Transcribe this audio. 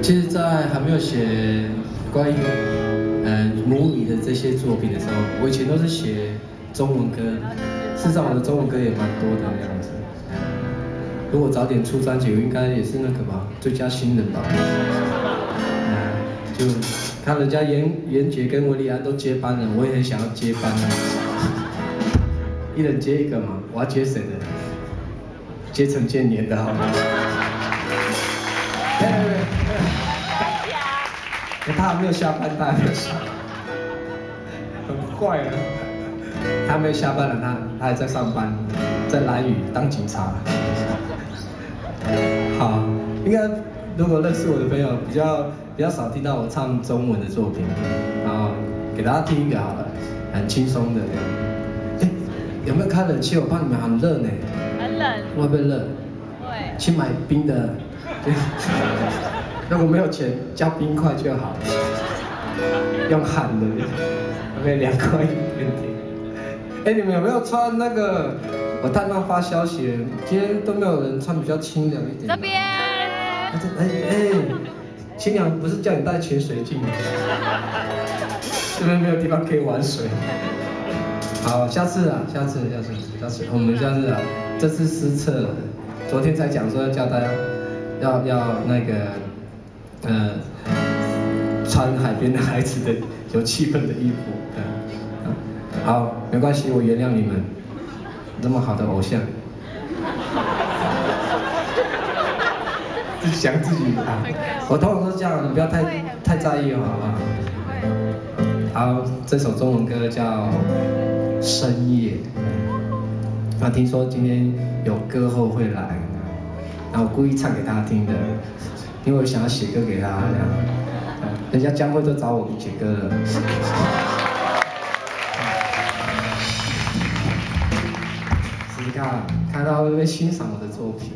其实，在还没有写关于母语的这些作品的时候，我以前都是写中文歌。事实上，我的中文歌也蛮多的这样子。如果早点出专辑，我应该也是那个吧，最佳新人吧。就看人家严杰跟文丽安都接班了，我也很想要接班啊。一人接一个嘛，我要接谁的？接陈建年的好吗？他还没有下班，他还没有下班，很快啊！他还没有下班了，他还在上班，在兰屿当警察。好，应该如果认识我的朋友比较少听到我唱中文的作品，然后给大家听一个好了，很轻松的。哎，有没有开冷气？我怕你们很热呢。很冷。会不会热？会。去买冰的。如果没有钱，加冰块就好，用喊的，会凉快一点点。哎，你们有没有穿那个？我探探发消息，今天都没有人穿比较清凉一点。这边。清凉不是叫你带潜水镜，这边没有地方可以玩水。好，下次，我们下次啊，这次失策了。昨天才讲说要叫大家要那个穿海边的孩子的有气氛的衣服。好，没关系，我原谅你们，这么好的偶像。想自己啊，我通常都是这样，你不要太在意哦，好不好？好，这首中文歌叫《深夜》。那听说今天有歌后会来，然后我故意唱给他听的，因为我想要写歌给他这样。人家江蕙都找我写歌了。试试看，看他会不会欣赏我的作品。